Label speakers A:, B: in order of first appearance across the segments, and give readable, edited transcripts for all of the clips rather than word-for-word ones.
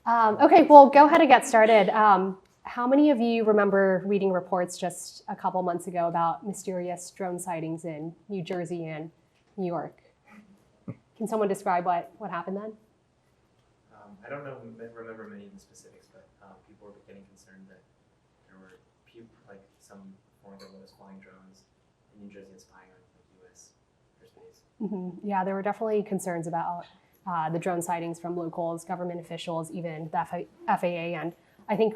A: Okay, well, go ahead and get started. How many of you remember reading reports just a couple months ago about mysterious drone sightings in New Jersey and New York? Can someone describe what happened then?
B: I don't remember many of the specifics, but people were getting concerned that there were some foreign government was flying drones in New Jersey and spying on U.S. airspace.
A: Yeah, there were definitely concerns about the drone sightings from locals, government officials, even the FAA. And I think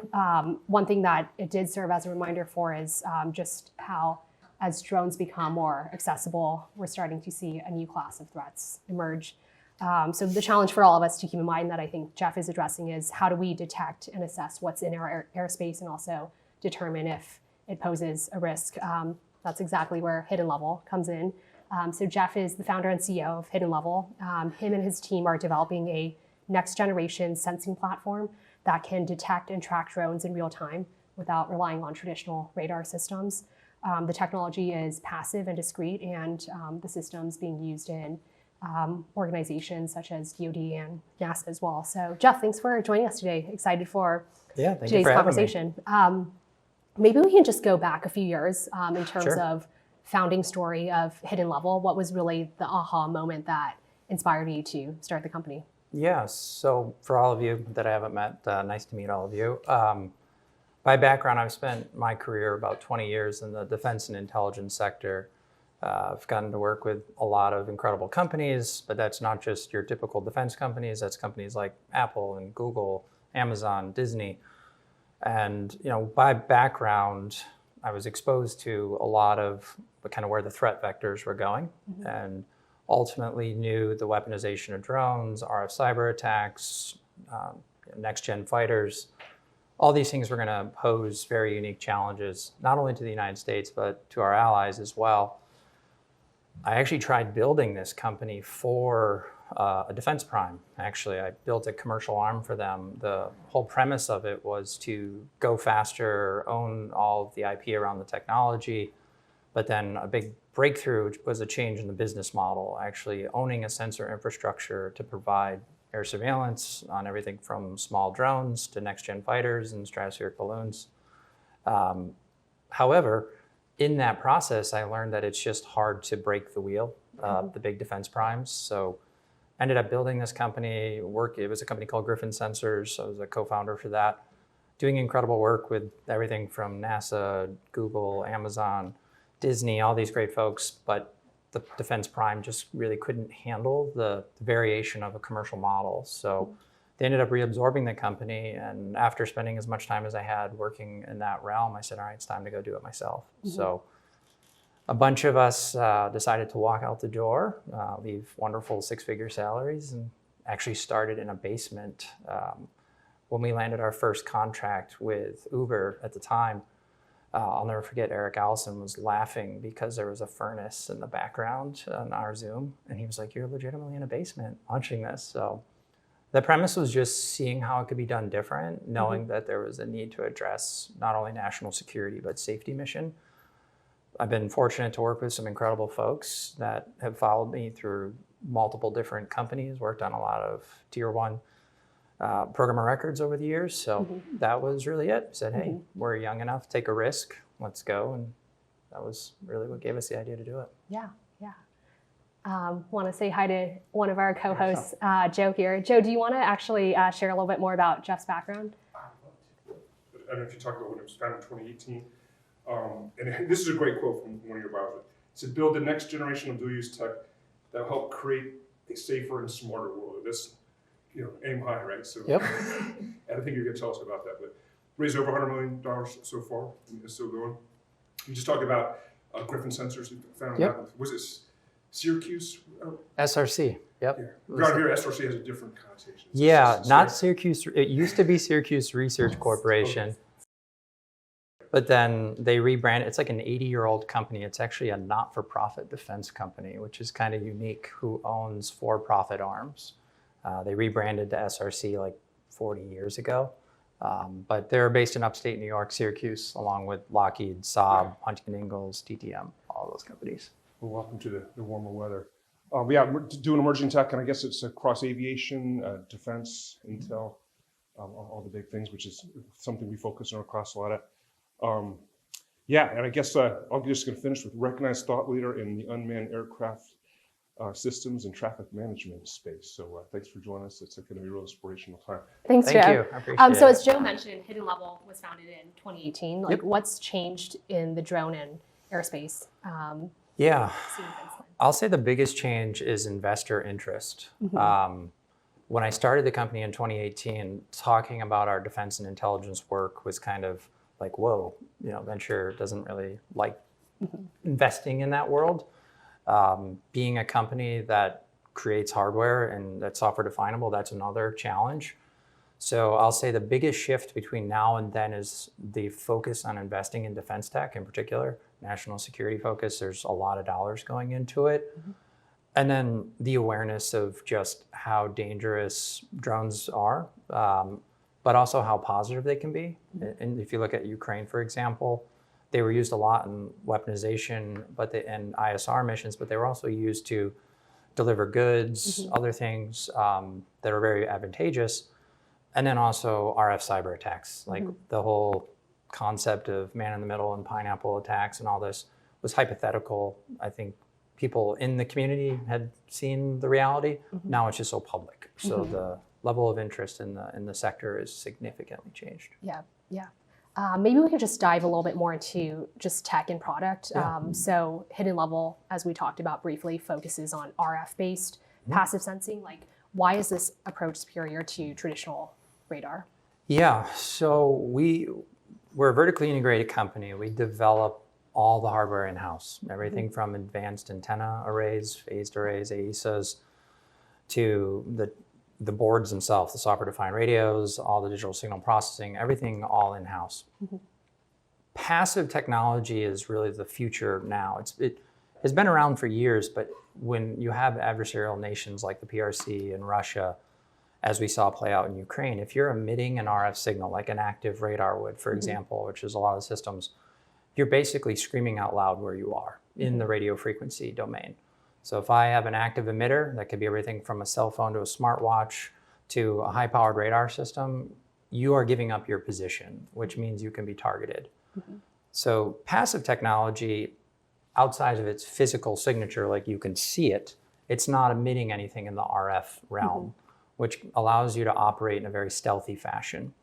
A: one thing that it did serve as a reminder for is just how, as drones become more accessible, we're starting to see a new class of threats emerge. So the challenge for all of us to keep in mind that I think Jeff is addressing is how do we detect and assess what's in our airspace and also determine if it poses a risk. That's exactly where Hidden Level comes in. So Jeff is the founder and CEO of Hidden Level. Him and his team are developing a next generation sensing platform that can detect and track drones in real time without relying on traditional radar systems. The technology is passive and discrete, and the system's being used in organizations such as DoD and NASA as well. So Jeff, thanks for joining us today. Excited for today's conversation. Maybe we can just go back a few years in terms of founding story of Hidden Level. What was really the aha moment that inspired you to start the company?
C: Yeah, so for all of you that I haven't met, nice to meet all of you. By background, I've spent my career about 20 years in the defense and intelligence sector. I've gotten to work with a lot of incredible companies, but that's not just your typical defense companies. That's companies like Apple and Google, Amazon, Disney. And by background, I was exposed to a lot of kind of where the threat vectors were going, and ultimately knew the weaponization of drones, RF cyber attacks, next-gen fighters. All these things were going to pose very unique challenges, not only to the United States, but to our allies as well. I actually tried building this company for a defense prime. Actually, I built a commercial arm for them. The whole premise of it was to go faster, own all of the IP around the technology, but then a big breakthrough was a change in the business model, actually owning a sensor infrastructure to provide air surveillance on everything from small drones to next-gen fighters and stratospheric balloons. However, in that process, I learned that it's just hard to break the wheel, the big defense primes. So ended up building this company. It was a company called Griffin Sensors. So I was a co-founder for that, doing incredible work with everything from NASA, Google, Amazon, Disney, all these great folks. But the defense prime just really couldn't handle the variation of a commercial model. So they ended up reabsorbing the company. And after spending as much time as I had working in that realm, I said, all right, it's time to go do it myself. So a bunch of us decided to walk out the door, leave wonderful six-figure salaries, and actually started in a basement. When we landed our first contract with Uber at the time, I'll never forget, Eric Allison was laughing because there was a furnace in the background on our Zoom. And he was like, you're legitimately in a basement launching this. So the premise was just seeing how it could be done different, knowing that there was a need to address not only national security, but safety mission. I've been fortunate to work with some incredible folks that have followed me through multiple different companies, worked on a lot of tier one program of records over the years. So that was really it. We said, hey, we're young enough, take a risk, let's go. And that was really what gave us the idea to do it.
A: Yeah. Want to say hi to one of our co-hosts, Joe here. Joe, do you want to actually share a little bit more about Jeff's background?
D: I don't know if you talked about when it was founded in 2018. And this is a great quote from one of your bios. It said, build the next generation of dual-use tech that will help create a safer and smarter world. That's, aim high, right? So, and I think you're going to tell us about that. But raised over $100 million so far, and it's still going. You just talked about Griffin Sensors. You found out. Was it Syracuse?
C: SRC. Yep.
D: Yeah. Around here, SRC has a different connotation.
C: Yeah, not Syracuse. It used to be Syracuse Research Corporation. But then they rebranded. It's like an 80-year-old company. It's actually a not-for-profit defense company, which is kind of unique, who owns for-profit arms. They rebranded to SRC like 40 years ago. But they're based in upstate New York, Syracuse, along with Lockheed, Saab, Huntington Ingalls, TTM, all those companies.
D: Well, welcome to the warmer weather. Yeah, we're doing emerging tech, and I guess it's across aviation, defense, intel. all the big things, which is something we focus on across a lot of. Yeah, and I guess I'm just going to finish with recognized thought leader in the unmanned aircraft systems and traffic management space. So thanks for joining us. It's going to be a real inspirational time.
A: Thanks,
C: Thank
A: Joe.
C: you. I appreciate
A: So
C: it.
A: as Joe mentioned, Hidden Level was founded in 2018. Like,
C: Yep.
A: what's changed in the drone and airspace
C: Yeah.
A: scene since then?
C: I'll say the biggest change is investor interest. When I started the company in 2018, talking about our defense and intelligence work was kind of like, whoa, venture doesn't really like investing in that world. Being a company that creates hardware and that's software definable, that's another challenge. So I'll say the biggest shift between now and then is the focus on investing in defense tech in particular, national security focus. There's a lot of dollars going into it. And then the awareness of just how dangerous drones are, but also how positive they can be. And if you look at Ukraine, for example, they were used a lot in weaponization and ISR missions, but they were also used to deliver goods, other things that are very advantageous. And then also RF cyber attacks, like the whole concept of man in the middle and pineapple attacks and all this was hypothetical. I think people in the community had seen the reality. Now it's just so public. So the level of interest in the sector is significantly changed.
A: Yeah. Maybe we could just dive a little bit more into just tech and product. So Hidden Level, as we talked about briefly, focuses on RF-based passive sensing. Like, why is this approach superior to traditional radar?
C: Yeah, so we're a vertically integrated company. We develop all the hardware in-house, everything from advanced antenna arrays, phased arrays, AESAs, to the boards themselves, the software-defined radios, all the digital signal processing, everything all in-house. Passive technology is really the future now. It has been around for years, but when you have adversarial nations like the PRC and Russia, as we saw play out in Ukraine, if you're emitting an RF signal, like an active radar would, for example, which is a lot of systems, you're basically screaming out loud where you are in the radio frequency domain. So if I have an active emitter, that could be everything from a cell phone to a smartwatch to a high-powered radar system, you are giving up your position, which means you can be targeted. So passive technology, outside of its physical signature, like you can see it, it's not emitting anything in the RF realm, which allows you to operate in a very stealthy fashion.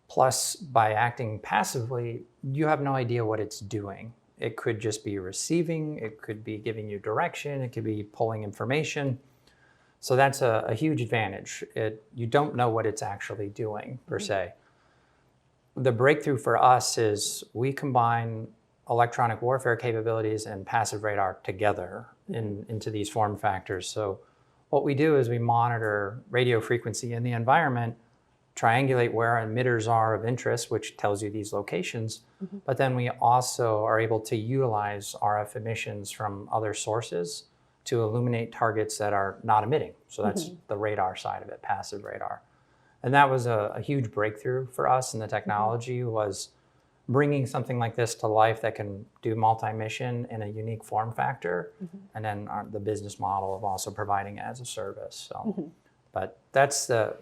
C: Plus, by acting passively, you have no idea what it's doing. It could just be receiving, it could be giving you direction, it could be pulling information. So that's a huge advantage. You don't know what it's actually doing, per se. The breakthrough for us is we combine electronic warfare capabilities and passive radar together into these form factors. So what we do is we monitor radio frequency in the environment, triangulate where emitters are of interest, which tells you these locations, but then we also are able to utilize RF emissions from other sources to illuminate targets that are not emitting. So that's the radar side of it, passive radar. And that was a huge breakthrough for us in the technology, was bringing something like this to life that can do multi-mission in a unique form factor, and then the business model of also providing it as a service. So. But that's the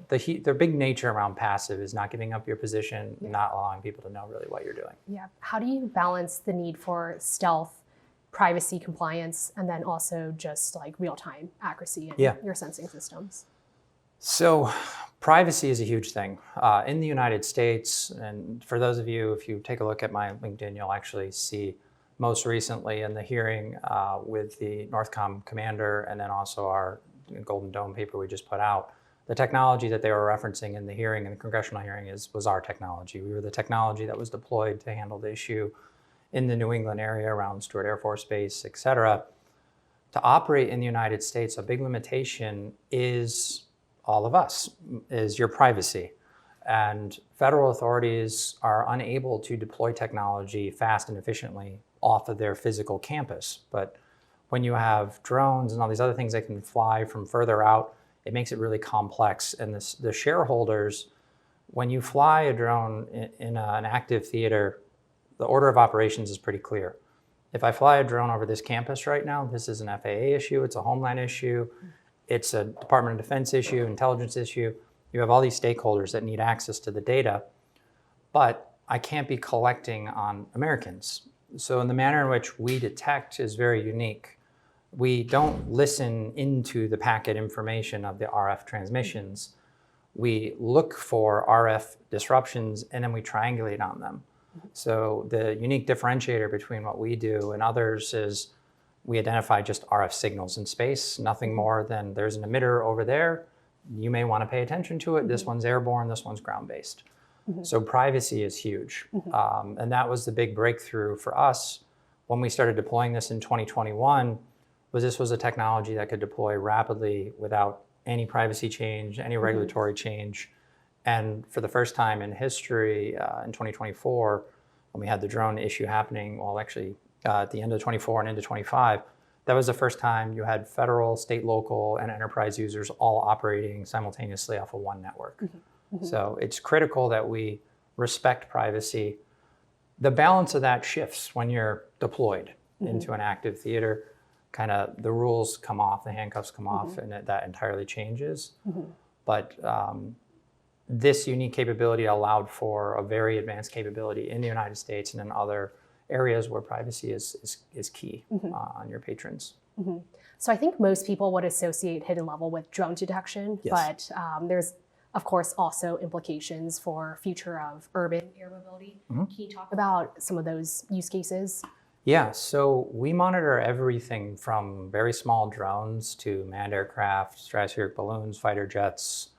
C: big nature around passive is not giving up your position, not allowing people to know really what you're doing.
A: Yeah. How do you balance the need for stealth, privacy compliance, and then also just like real-time accuracy in your sensing systems?
C: So privacy is a huge thing. In the United States, and for those of you, if you take a look at my LinkedIn, you'll actually see most recently in the hearing with the Northcom commander and then also our Golden Dome paper we just put out, the technology that they were referencing in the hearing, in the congressional hearing, was our technology. We were the technology that was deployed to handle the issue in the New England area around Stewart Air Force Base, et cetera. To operate in the United States, a big limitation is all of us, is your privacy. And federal authorities are unable to deploy technology fast and efficiently off of their physical campus. But when you have drones and all these other things that can fly from further out, it makes it really complex. And the shareholders, when you fly a drone in an active theater, the order of operations is pretty clear. If I fly a drone over this campus right now, this is an FAA issue, it's a Homeland issue, it's a Department of Defense issue, intelligence issue. you have all these stakeholders that need access to the data, but I can't be collecting on Americans. So in the manner in which we detect is very unique. We don't listen into the packet information of the RF transmissions. We look for RF disruptions and then we triangulate on them. So the unique differentiator between what we do and others is we identify just RF signals in space, nothing more than there's an emitter over there. You may want to pay attention to it. This one's airborne, this one's ground-based. So privacy is huge. And that was the big breakthrough for us when we started deploying this in 2021, was this was a technology that could deploy rapidly without any privacy change, any regulatory change. And for the first time in history, in 2024, when we had the drone issue happening, well, actually at the end of 24 and into 25, that was the first time you had federal, state, local, and enterprise users all operating simultaneously off of one network. So it's critical that we respect privacy. The balance of that shifts when you're deployed into an active theater. Kind of the rules come off, the handcuffs come off, and that entirely changes. But this unique capability allowed for a very advanced capability in the United States and in other areas where privacy is key on your patrons.
A: So I think most people would associate hidden level with drone detection, but there's of course also implications for future of urban air mobility. Can you talk about some of those use cases?
C: Yeah, so we monitor everything from very small drones to manned aircraft, stratospheric balloons, fighter jets,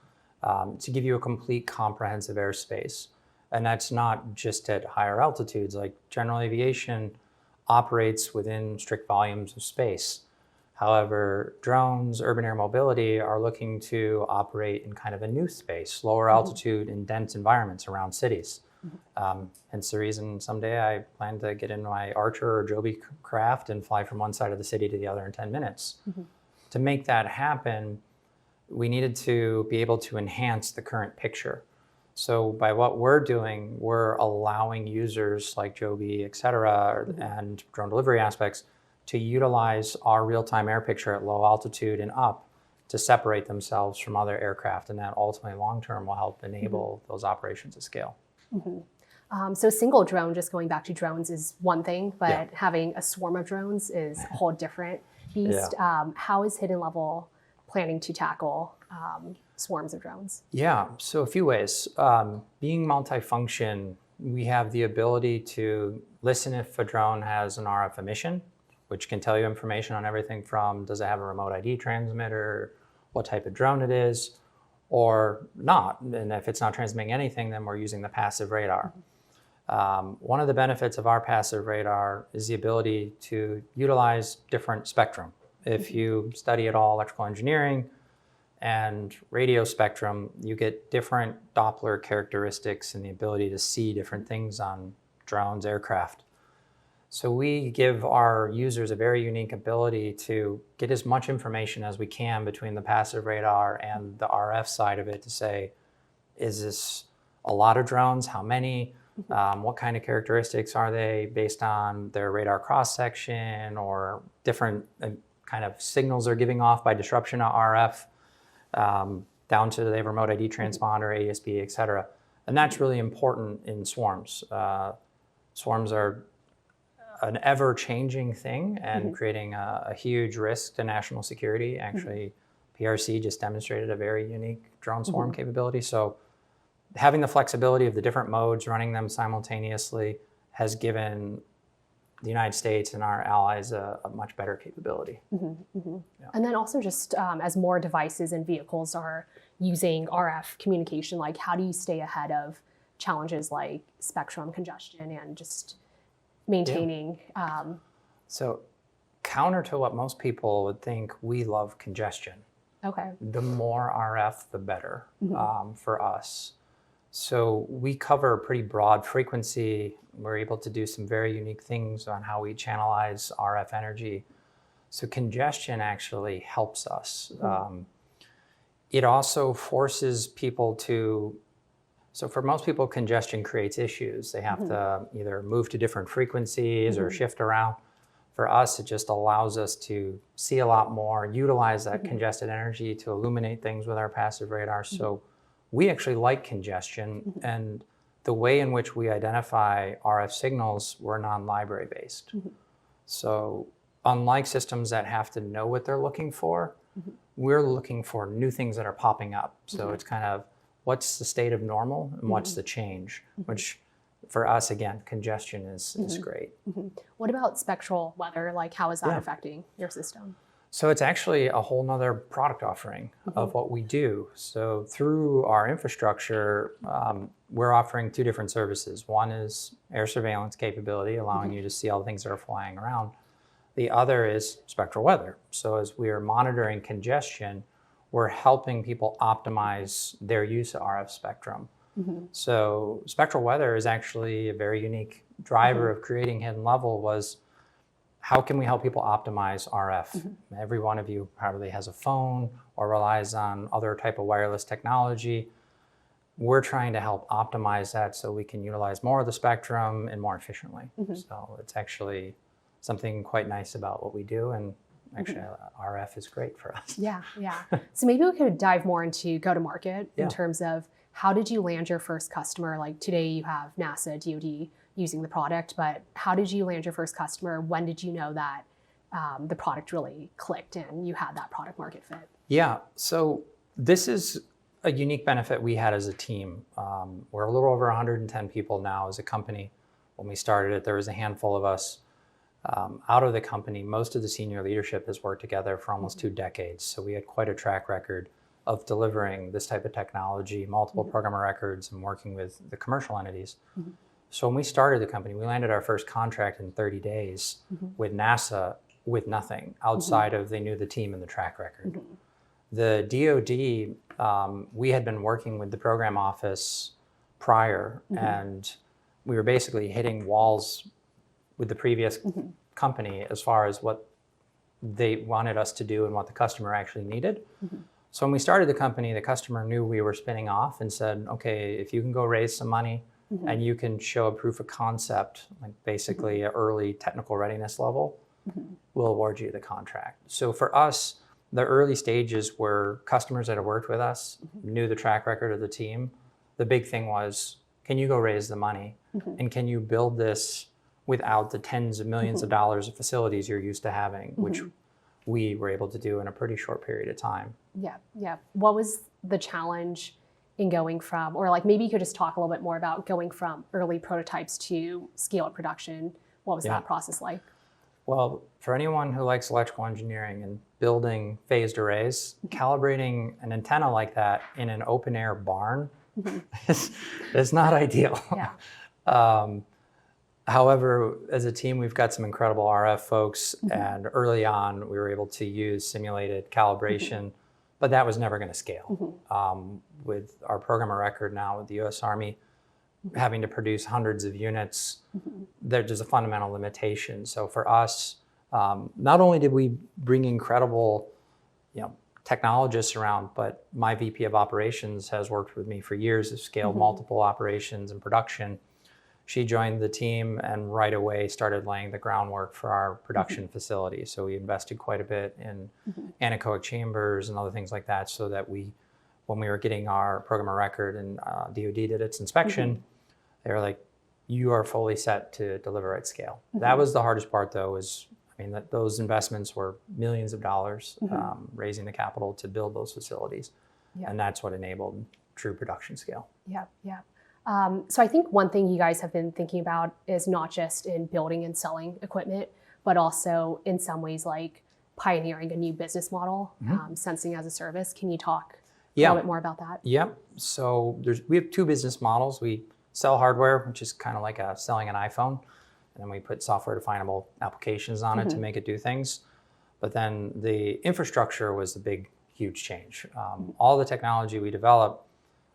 C: to give you a complete comprehensive airspace. And that's not just at higher altitudes, like general aviation operates within strict volumes of space. However, drones, urban air mobility are looking to operate in kind of a new space, lower altitude and dense environments around cities. Hence the reason someday I plan to get in my Archer or Joby craft and fly from one side of the city to the other in 10 minutes. To make that happen, we needed to be able to enhance the current picture. So by what we're doing, we're allowing users like Joby, et cetera, and drone delivery aspects to utilize our real-time air picture at low altitude and up to separate themselves from other aircraft. And that ultimately long-term will help enable those operations at scale.
A: So single drone, just going back to drones, is one thing, but having a swarm of drones is a whole different beast. How is Hidden Level planning to tackle swarms of drones?
C: Yeah, so a few ways. Being multifunction, we have the ability to listen if a drone has an RF emission, which can tell you information on everything from does it have a remote ID transmitter, what type of drone it is, or not. And if it's not transmitting anything, then we're using the passive radar. One of the benefits of our passive radar is the ability to utilize different spectrum. If you study at all electrical engineering and radio spectrum, you get different Doppler characteristics and the ability to see different things on drones, aircraft. So we give our users a very unique ability to get as much information as we can between the passive radar and the RF side of it to say, is this a lot of drones? How many? What kind of characteristics are they based on their radar cross-section or different kind of signals they're giving off by disruption of RF, down to the remote ID transponder, ADSB, et cetera. And that's really important in swarms. Swarms are an ever-changing thing and creating a huge risk to national security. Actually, PRC just demonstrated a very unique drone swarm capability. So having the flexibility of the different modes, running them simultaneously, has given the United States and our allies a much better capability.
A: And then also just as more devices and vehicles are using RF communication, like how do you stay ahead of challenges like spectrum congestion and just maintaining?
C: So counter to what most people would think, we love congestion.
A: Okay.
C: The more RF, the better for us. So we cover a pretty broad frequency. We're able to do some very unique things on how we channelize RF energy. So congestion actually helps us. It also forces people to, so for most people, congestion creates issues. They have to either move to different frequencies or shift around. For us, it just allows us to see a lot more, utilize that congested energy to illuminate things with our passive radar. So we actually like congestion, and the way in which we identify RF signals, we're non-library based. So unlike systems that have to know what they're looking for, we're looking for new things that are popping up. So it's kind of what's the state of normal and what's the change, which for us, again, congestion is great.
A: What about spectral weather? Like, how is that affecting your system?
C: So it's actually a whole nother product offering of what we do. So through our infrastructure, we're offering two different services. One is air surveillance capability, allowing you to see all the things that are flying around. The other is spectral weather. So as we are monitoring congestion, we're helping people optimize their use of RF spectrum. So spectral weather is actually a very unique driver of creating Hidden Level was how can we help people optimize RF? Every one of you probably has a phone or relies on other type of wireless technology. We're trying to help optimize that so we can utilize more of the spectrum and more efficiently. So it's actually something quite nice about what we do, and actually RF is great for us.
A: Yeah. So maybe we could dive more into go-to-market in terms of how did you land your first customer? Like today you have NASA, DoD using the product, but how did you land your first customer? When did you know that the product really clicked and you had that product market fit?
C: Yeah, so this is a unique benefit we had as a team. We're a little over 110 people now as a company. When we started it, there was a handful of us. Out of the company, most of the senior leadership has worked together for almost 2 decades. So we had quite a track record of delivering this type of technology, multiple program of records, and working with the commercial entities. So when we started the company, we landed our first contract in 30 days with NASA with nothing outside of they knew the team and the track record. The DoD, we had been working with the program office prior, and we were basically hitting walls with the previous company as far as what they wanted us to do and what the customer actually needed. So when we started the company, the customer knew we were spinning off and said, okay, if you can go raise some money and you can show a proof of concept, like basically an early technical readiness level, we'll award you the contract. So for us, the early stages were customers that had worked with us, knew the track record of the team. The big thing was, can you go raise the money? And can you build this without the tens of millions of dollars of facilities you're used to having, which we were able to do in a pretty short period of time.
A: Yeah. What was the challenge in going from, or like maybe you could just talk a little bit more about going from early prototypes to scale production. What was that process like?
C: Well, for anyone who likes electrical engineering and building phased arrays, calibrating an antenna like that in an open air barn is not ideal. However, as a team, we've got some incredible RF folks, and early on, we were able to use simulated calibration, but that was never going to scale. With our program of record now with the U.S. Army, having to produce hundreds of units, there's a fundamental limitation. So for us, not only did we bring incredible, technologists around, but my VP of operations has worked with me for years, has scaled multiple operations and production. She joined the team and right away started laying the groundwork for our production facility. So we invested quite a bit in anechoic chambers and other things like that, so that when we were getting our program of record and DoD did its inspection, they were like, you are fully set to deliver at scale. That was the hardest part though, those investments were millions of dollars, raising the capital to build those facilities. And that's what enabled true production scale.
A: So I think one thing you guys have been thinking about is not just in building and selling equipment, but also in some ways like pioneering a new business model, sensing as a service. Can you talk a little bit more about that?
C: So we have 2 business models. We sell hardware, which is kind of like selling an iPhone, and then we put software definable applications on it to make it do things. But then the infrastructure was the big, huge change. All the technology we develop,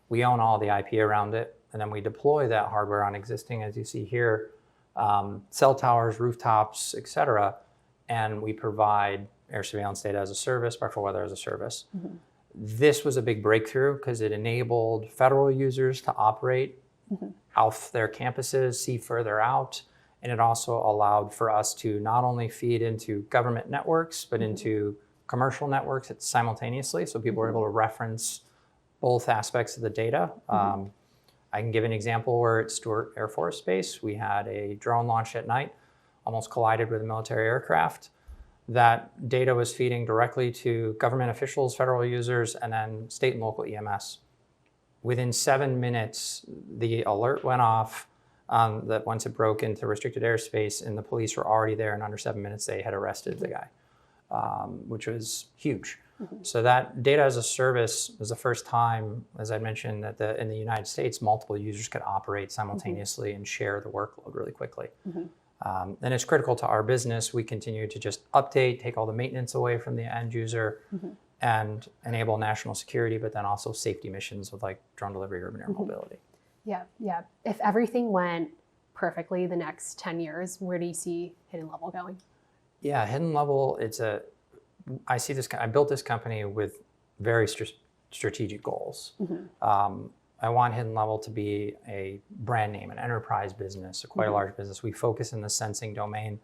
C: we own all the IP around it. And then we deploy that hardware on existing, as you see here, cell towers, rooftops, et cetera. And we provide air surveillance data as a service, spectral weather as a service. This was a big breakthrough because it enabled federal users to operate off their campuses, see further out. And it also allowed for us to not only feed into government networks, but into commercial networks simultaneously. So people were able to reference both aspects of the data. I can give an example where at Stewart Air Force Base, we had a drone launched at night, almost collided with a military aircraft. That data was feeding directly to government officials, federal users, and then state and local EMS. Within 7 minutes, the alert went off that once it broke into restricted airspace, and the police were already there. In under 7 minutes, they had arrested the guy, which was huge. So that data as a service was the first time, as I mentioned, that in the United States, multiple users could operate simultaneously and share the workload really quickly. And it's critical to our business. We continue to just update, take all the maintenance away from the end user, and enable national security, but then also safety missions with like drone delivery, urban air mobility.
A: Yeah, yeah. If everything went perfectly the next 10 years, where do you see Hidden Level going?
C: Yeah, Hidden Level, I see this, I built this company with very strategic goals. I want Hidden Level to be a brand name, an enterprise business, quite a large business. We focus in the sensing domain.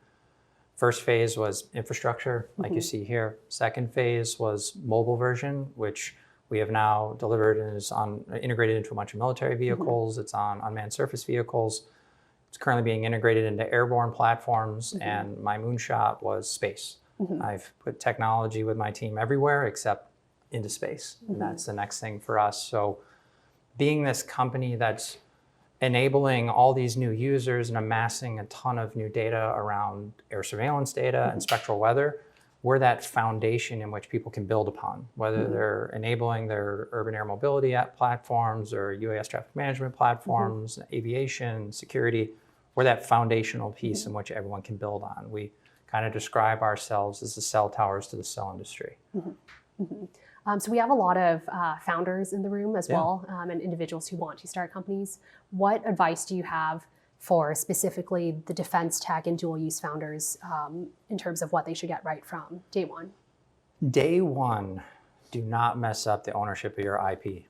C: First phase was infrastructure, like you see here. Second phase was mobile version, which we have now delivered and is integrated into a bunch of military vehicles. It's on unmanned surface vehicles. It's currently being integrated into airborne platforms, and my moonshot was space. I've put technology with my team everywhere except into space, and that's the next thing for us. So being this company that's enabling all these new users and amassing a ton of new data around air surveillance data and spectral weather, we're that foundation in which people can build upon, whether they're enabling their urban air mobility platforms or UAS traffic management platforms, aviation, security. We're that foundational piece in which everyone can build on. We kind of describe ourselves as the cell towers to the cell industry.
A: So we have a lot of founders in the room as well, and individuals who want to start companies. What advice do you have for specifically the defense tech and dual use founders in terms of what they should get right from day one?
C: Day one, do not mess up the ownership of your IP.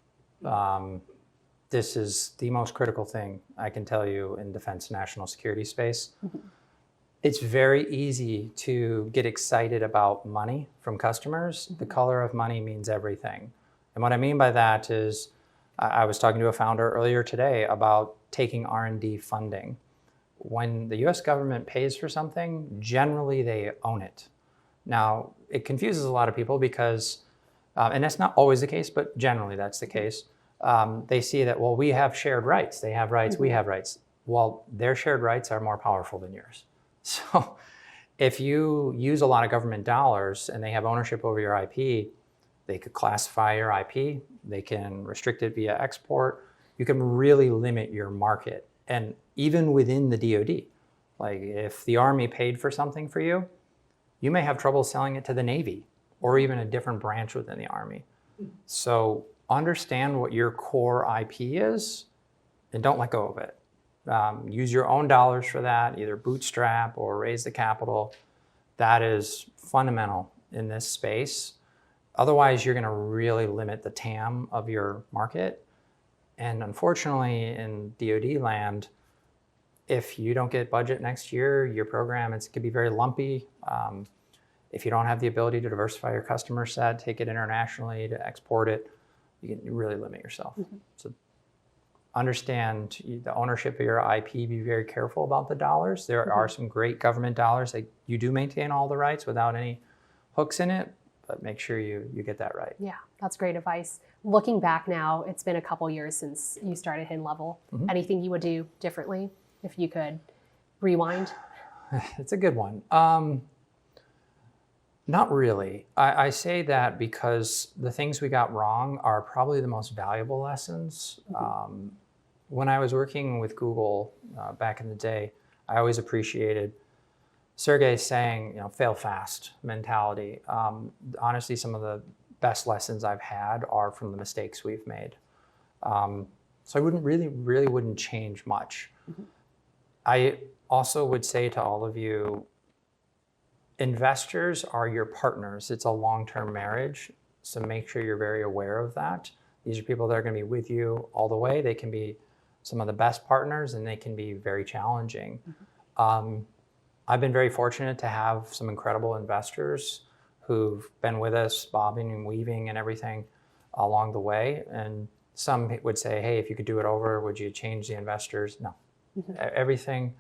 C: This is the most critical thing I can tell you in defense national security space. It's very easy to get excited about money from customers. The color of money means everything. And what I mean by that is, I was talking to a founder earlier today about taking R&D funding. When the US government pays for something, generally they own it. Now, it confuses a lot of people because, and that's not always the case, but generally that's the case. They see that, well, we have shared rights. They have rights, we have rights. Well, their shared rights are more powerful than yours. So if you use a lot of government dollars and they have ownership over your IP, they could classify your IP, they can restrict it via export, you can really limit your market. And even within the DoD, like if the Army paid for something for you, you may have trouble selling it to the Navy or even a different branch within the Army. So understand what your core IP is and don't let go of it. Use your own dollars for that, either bootstrap or raise the capital. That is fundamental in this space. Otherwise, you're going to really limit the TAM of your market. And unfortunately, in DoD land, if you don't get budget next year, your program, it could be very lumpy. If you don't have the ability to diversify your customer set, take it internationally, to export it, you can really limit yourself. So understand the ownership of your IP, be very careful about the dollars. There are some great government dollars that you do maintain all the rights without any hooks in it, but make sure you get that right.
A: Yeah, that's great advice. Looking back now, it's been a couple years since you started Hidden Level. Anything you would do differently if you could rewind?
C: It's a good one. Not really. I say that because the things we got wrong are probably the most valuable lessons. When I was working with Google back in the day, I always appreciated Sergey saying, fail fast mentality. Honestly, some of the best lessons I've had are from the mistakes we've made. So I really wouldn't change much. I also would say to all of you, investors are your partners. It's a long-term marriage, so make sure you're very aware of that. These are people that are going to be with you all the way. They can be some of the best partners, and they can be very challenging. I've been very fortunate to have some incredible investors who've been with us, bobbing and weaving and everything. along the way. And some would say, hey, if you could do it over, would you change the investors? No. Everything,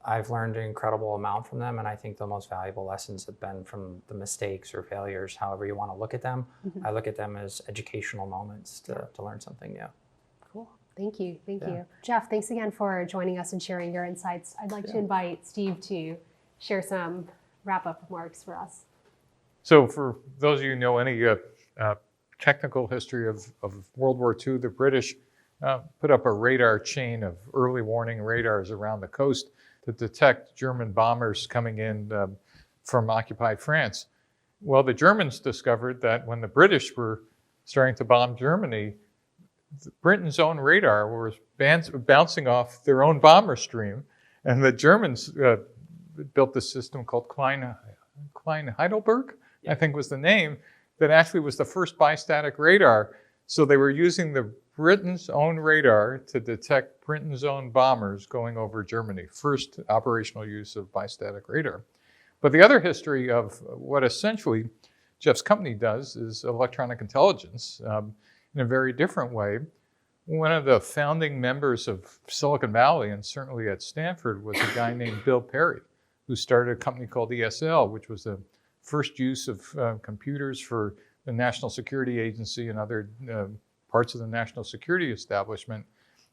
C: I've learned an incredible amount from them, and I think the most valuable lessons have been from the mistakes or failures, however you want to look at them. I look at them as educational moments to learn something new.
A: Cool. Thank you. Thank
C: Yeah.
A: you. Jeff, thanks again for joining us and sharing your insights. I'd like to invite Steve to share some wrap-up remarks for us.
E: So for those of you who know any technical history of World War II, the British put up a radar chain of early warning radars around the coast to detect German bombers coming in from occupied France. Well, the Germans discovered that when the British were starting to bomb Germany, Britain's own radar was bouncing off their own bomber stream, and the Germans built this system called Klein-Heidelberg, I think was the name, that actually was the first bistatic radar. So they were using the Britain's own radar to detect Britain's own bombers going over Germany. First operational use of bistatic radar. But the other history of what essentially Jeff's company does is electronic intelligence in a very different way. One of the founding members of Silicon Valley, and certainly at Stanford, was a guy named Bill Perry, who started a company called ESL, which was the first use of computers for the National Security Agency and other parts of the national security establishment.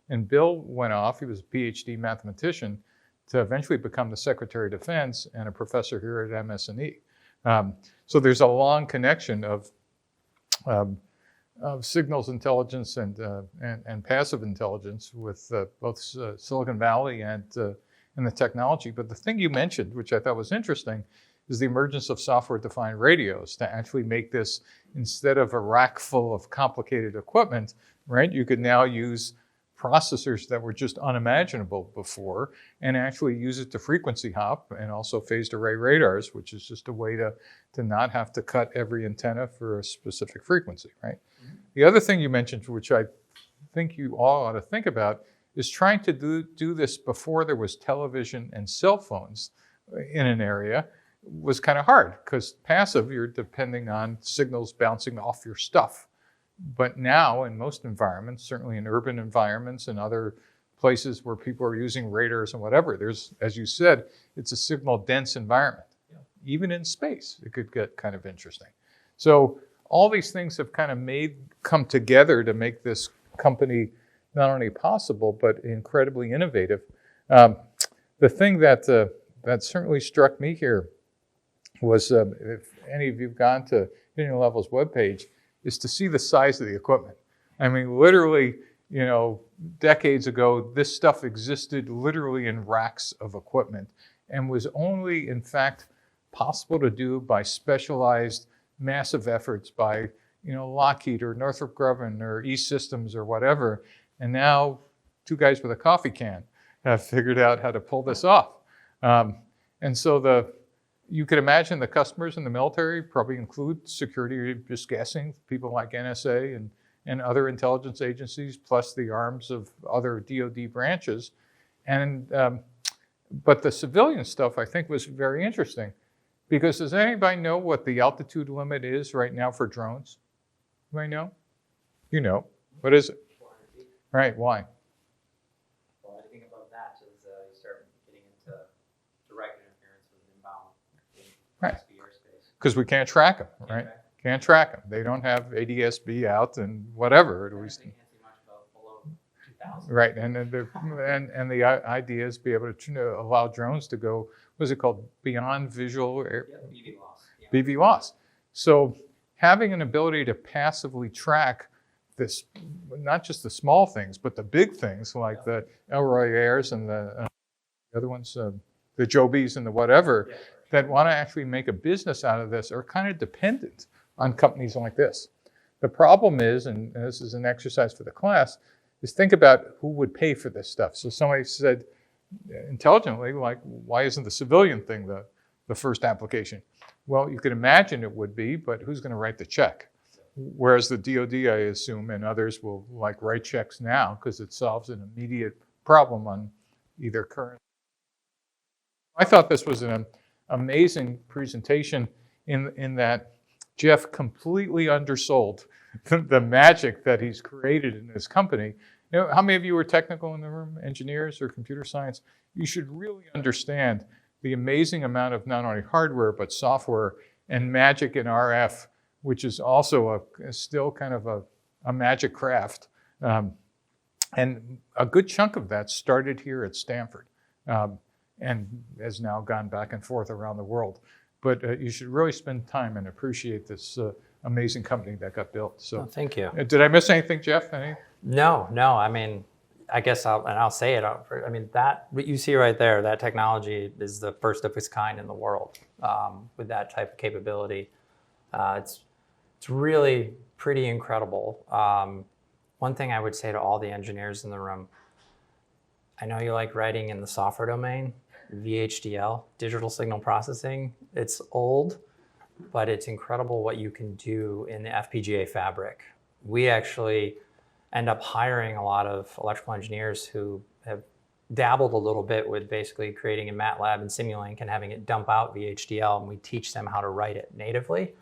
E: And Bill went off, he was a PhD mathematician, to eventually become the Secretary of Defense and a professor here at MS&E. So there's a long connection of signals intelligence and passive intelligence with both Silicon Valley and the technology. But the thing you mentioned, which I thought was interesting, is the emergence of software-defined radios to actually make this, instead of a rack full of complicated equipment, right? You could now use processors that were just unimaginable before and actually use it to frequency hop, and also phased array radars, which is just a way to not have to cut every antenna for a specific frequency, right? The other thing you mentioned, which I think you all ought to think about, is trying to do this before there was television and cell phones in an area was kind of hard, because passive, you're depending on signals bouncing off your stuff. But now in most environments, certainly in urban environments and other places where people are using radars and whatever, there's, as you said, it's a signal dense environment. Yeah. Even in space, it could get kind of interesting. So all these things have kind of come together to make this company not only possible, but incredibly innovative. The thing that certainly struck me here was, if any of you have gone to Union Level's webpage, is to see the size of the equipment. I mean, literally, decades ago, this stuff existed literally in racks of equipment and was only, in fact, possible to do by specialized massive efforts by, Lockheed or Northrop Grumman or E-Systems or whatever. And now 2 guys with a coffee can have figured out how to pull this off. And so you could imagine the customers in the military probably include security, just guessing, people like NSA and other intelligence agencies, plus the arms of other DoD branches. But the civilian stuff, I think, was very interesting, because does anybody know what the altitude limit is right now for drones? Anybody know? You know. What is it?
B: 400 feet.
E: Right, why?
B: Well, anything above that is you start getting into direct interference with inbound
E: Right.
B: airspace.
E: Because we can't track them, right? Can't track them. They don't have ADS-B out and whatever. At least.
B: Can't see much below 2,000.
E: Right, and the idea is be able to allow drones to go, what is it called, beyond visual air,
B: BV loss. Yeah.
E: BV loss. So having an ability to passively track this, not just the small things, but the big things like the Elroy Airs and the other ones, the Jobies and the whatever, that want to actually make a business out of this are kind of dependent on companies like this. The problem is, and this is an exercise for the class, is think about who would pay for this stuff. So somebody said intelligently, like, why isn't the civilian thing the first application? Well, you could imagine it would be, but who's going to write the check? Whereas the DoD, I assume, and others will write checks now because it solves an immediate problem on either current. I thought this was an amazing presentation in that Jeff completely undersold the magic that he's created in his company. You know, how many of you are technical in the room, engineers or computer science? You should really understand the amazing amount of not only hardware, but software and magic in RF, which is also still kind of a magic craft. And a good chunk of that started here at Stanford and has now gone back and forth around the world. But you should really spend time and appreciate this amazing company that got built. So,
C: thank you.
E: Did I miss anything, Jeff? Any?
C: No. I mean, I guess I'll say it. I mean, that what you see right there, that technology is the first of its kind in the world with that type of capability. It's really pretty incredible. One thing I would say to all the engineers in the room, I know you like writing in the software domain, VHDL, digital signal processing. It's old, but it's incredible what you can do in the FPGA fabric. We actually end up hiring a lot of electrical engineers who have dabbled a little bit with basically creating in MATLAB and Simulink and having it dump out VHDL, and we teach them how to write it natively.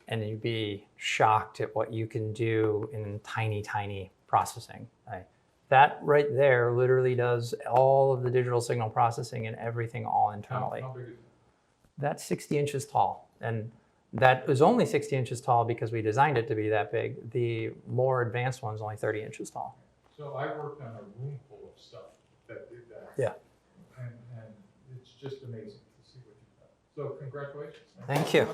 C: And you'd be shocked at what you can do in tiny, tiny processing. That right there literally does all of the digital signal processing and everything all internally.
E: How big is it?
C: That's 60 inches tall. And that was only 60 inches tall because we designed it to be that big. The more advanced one's only 30 inches tall.
E: So I worked on a room full of stuff that did that.
C: Yeah.
E: And it's just amazing to see what you've done. So congratulations.
C: Thank you.